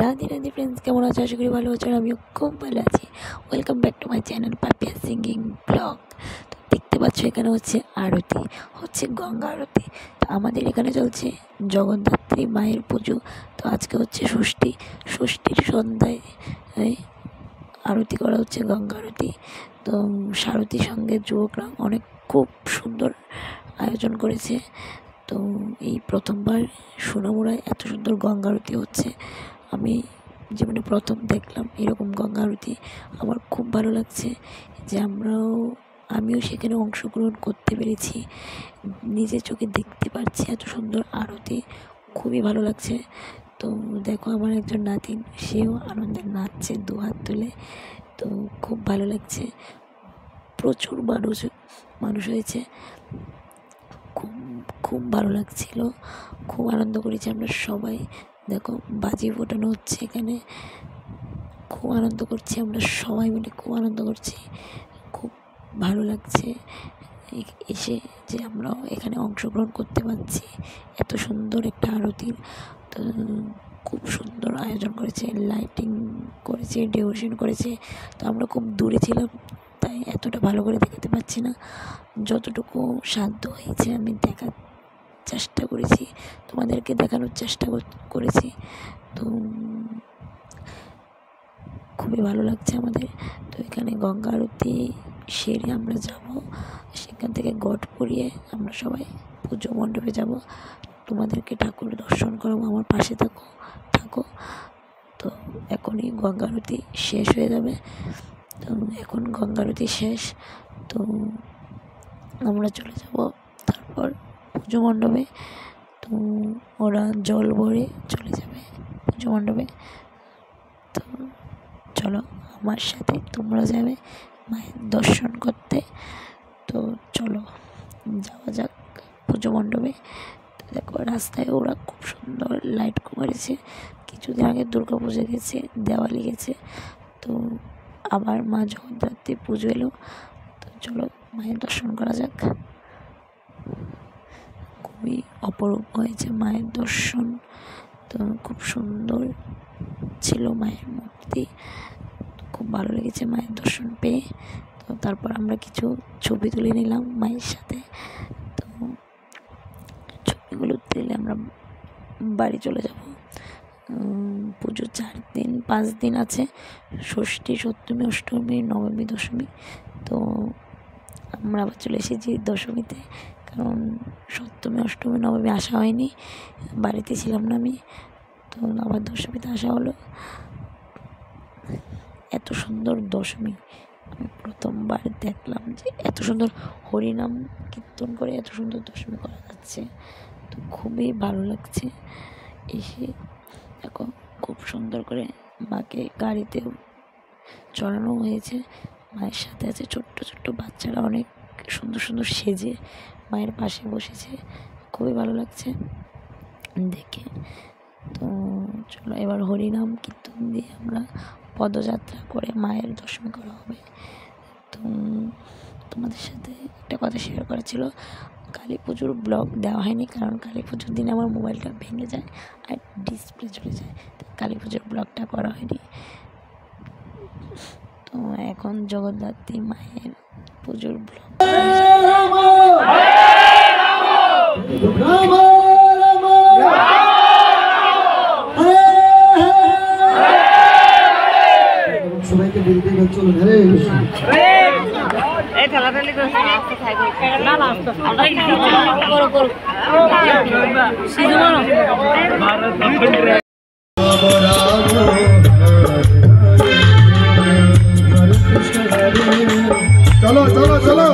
Radhe Radhe friends, কেমন আছো? আশা করি ভালো আছো। আর আমিও খুব ভালো আছি। Welcome back to my channel Papiya singing blog. তো দেখতে পাচ্ছ এখানে হচ্ছে আরতি, হচ্ছে গঙ্গা আরতি। তো আমাদের এখানে চলছে জগদ্ধাত্রী মায়ের পুজো। তো আজকে হচ্ছে ষষ্ঠীর সন্ধ্যায় আরতি করা হচ্ছে, গঙ্গা আরতি। তো সারথীর সঙ্গে যুবকরা অনেক খুব সুন্দর আয়োজন করেছে। তো এই প্রথমবার সোনামুড়ায় এত সুন্দর গঙ্গা আরতি হচ্ছে। আমি জীবনে প্রথম দেখলাম এরকম গঙ্গা আরতি। আমার খুব ভালো লাগছে যে আমিও সেখানে অংশগ্রহণ করতে পেরেছি, নিজের চোখে দেখতে পাচ্ছি এত সুন্দর আরতি। খুবই ভালো লাগছে। তো দেখো আমার একজন নাতিন, সেও আনন্দে নাচছে দু হাত তুলে। তো খুব ভালো লাগছে। প্রচুর মানুষ হয়েছে। খুব খুব ভালো লাগছিল, খুব আনন্দ করেছি আমরা সবাই। দেখো বাজি ফোটানো হচ্ছে এখানে, খুব আনন্দ করছি আমরা সবাই মিলে, খুব আনন্দ করছি। খুব ভালো লাগছে এসে যে আমরাও এখানে অংশগ্রহণ করতে পারছি এত সুন্দর একটা আরতির। তো খুব সুন্দর আয়োজন করেছে, লাইটিং করেছে, ডেকোরেশন করেছে। তো আমরা খুব দূরে ছিলাম, তাই এতটা ভালো করে দেখাতে পারছি না। যতটুকু সাধ্য হয়েছে আমি দেখার চেষ্টা করেছি, তোমাদেরকে দেখানোর চেষ্টা করেছি। তো খুবই ভালো লাগছে আমাদের। তো এখানে গঙ্গা আরতি সেরে আমরা যাব, সেখান থেকে ঘট পরিয়ে আমরা সবাই পুজো মণ্ডপে যাব। তোমাদেরকে ঠাকুর দর্শন করাবো, আমার পাশে থাকো। তো এখনই গঙ্গা আরতি শেষ হয়ে যাবে। তো এখন গঙ্গা আরতি শেষ। তো আমরা চলে যাব তারপর পুজো মণ্ডপে। তো ওরা জল ভরে চলে যাবে পুজো মণ্ডপে। তো চলো আমার সাথে তোমরা যাবে মায়ের দর্শন করতে। তো চলো যাওয়া যাক পুজো মণ্ডপে। তো দেখো রাস্তায় ওরা খুব সুন্দর লাইট করেছে। কিছুদিন আগে দুর্গা পুজো গেছে, দেওয়ালি গেছে। তো আবার মা জগদ্ধাত্রী পুজো এলো। তো চলো মায়ের দর্শন করা যাক। খুবই অপরূপ হয়েছে মায়ের দর্শন। তো খুব সুন্দর ছিল মায়ের মূর্তি, খুব ভালো লেগেছে মায়ের দর্শন পেয়ে। তো তারপর আমরা কিছু ছবি তুলে নিলাম মায়ের সাথে। তো ছবিগুলো তুলে আমরা বাড়ি চলে যাব। পুজো 5 দিন আছে, ষষ্ঠী, সপ্তমী, অষ্টমী, নবমী, দশমী। তো আমরা আবার চলে এসেছি দশমীতে, কারণ সপ্তমী, অষ্টমী, নবমী আসা হয়নি, বাড়িতে ছিলাম না আমি। তো আবার দশমীতে আসা হলো। এত সুন্দর দশমী আমি প্রথমবার দেখলাম, যে এত সুন্দর হরিনাম কীর্তন করে এত সুন্দর দশমী করা যাচ্ছে। তো খুবই ভালো লাগছে এসে। দেখো খুব সুন্দর করে মাকে গাড়িতেও চড়ানো হয়েছে। মায়ের সাথে আছে ছোট্ট ছোট্ট বাচ্চারা, অনেক সুন্দর সুন্দর সেজে মায়ের পাশে বসেছে। খুবই ভালো লাগছে দেখে। তো চলো এবার হরিনাম কীর্তন দিয়ে আমরা পদযাত্রা করে মায়ের দর্শন করা হবে। তো তোমাদের সাথে একটা কথা শেয়ার করা ছিল, কালী পুজোর ব্লগ দেওয়া হয়নি, কারণ কালী পুজোর দিন আমার মোবাইলটা ভেঙে যায় আর ডিসপ্লে চলে যায়। তো কালী পুজোর ব্লগটা করা হয়নি। তো এখন জগদ্ধাত্রী মায়ের পুজোর ব্লগ। সবাইকে বলতে চলুন, হরে কৃষ্ণ। এই ঠেলাঠেলি করছে আস্তে থাকবে না না আস্তে করো সিজু মারো। চলো চলো চলো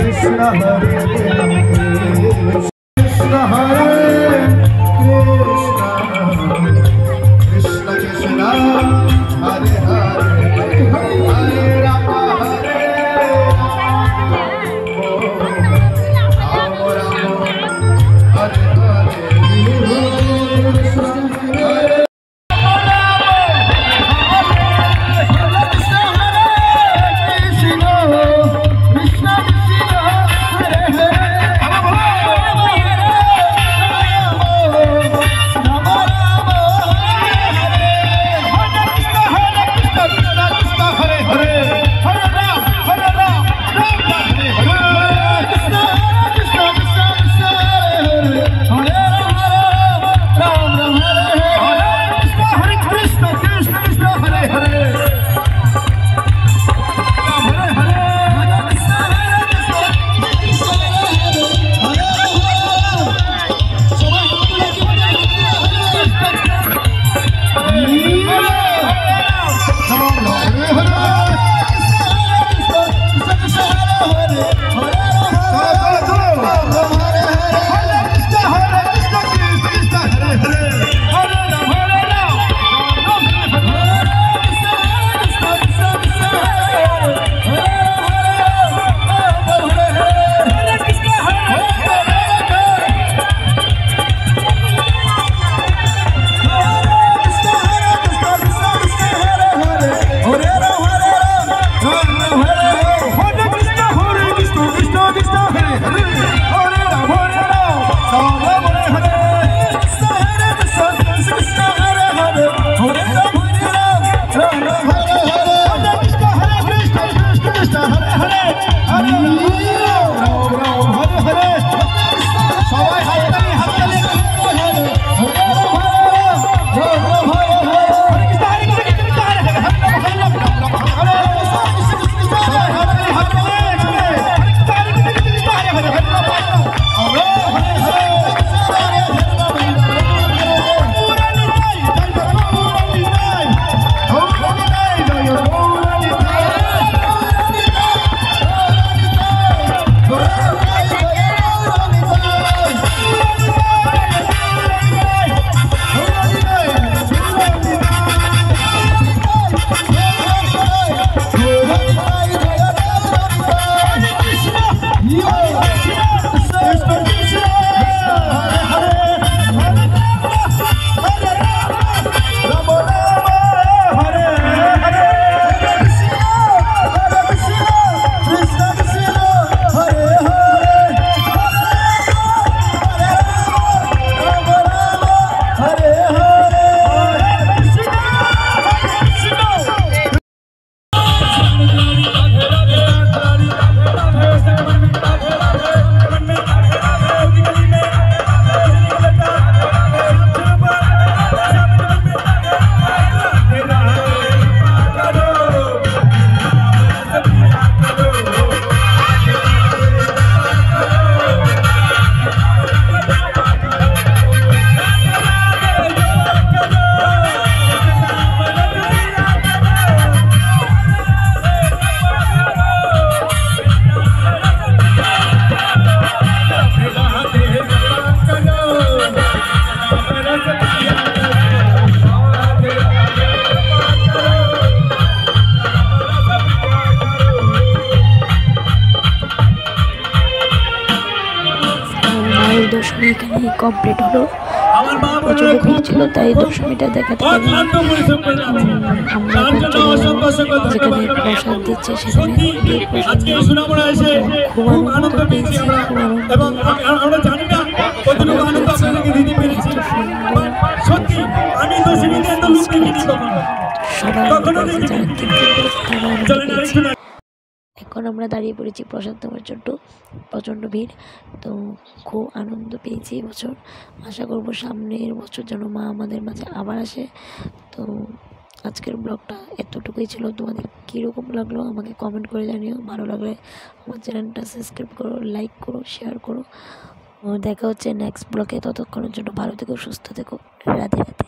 Krishna Hare Krishna Hare Krishna Krishna Hare Hare Hare Rama Hare Rama Hare Hare Dashami এখানে কমপ্লিট হলো। প্রচুর ভিড় ছিল তাই দশমীটা দেখাতে পারিনি। আমরা যেখানে প্রসাদ দিচ্ছে সেখানে খুব আনন্দ পেয়েছি, এখন আমরা দাঁড়িয়ে পড়েছি প্রসাদ দেওয়ার জন্য। প্রচণ্ড ভিড়, তো খুব আনন্দ পেয়েছি এবছর। আশা করব সামনের বছর যেন মা আমাদের মাঝে আবার আসে। তো আজকের ব্লগটা এতটুকুই ছিল। তোমাদের কীরকম লাগলো আমাকে কমেন্ট করে জানিও। ভালো লাগলে আমার চ্যানেলটা সাবস্ক্রাইব করো, লাইক করো, শেয়ার করো। দেখা হচ্ছে নেক্সট ব্লগে। ততক্ষণের জন্য ভালো থেকো, সুস্থ থেকো। রাধে রাধে।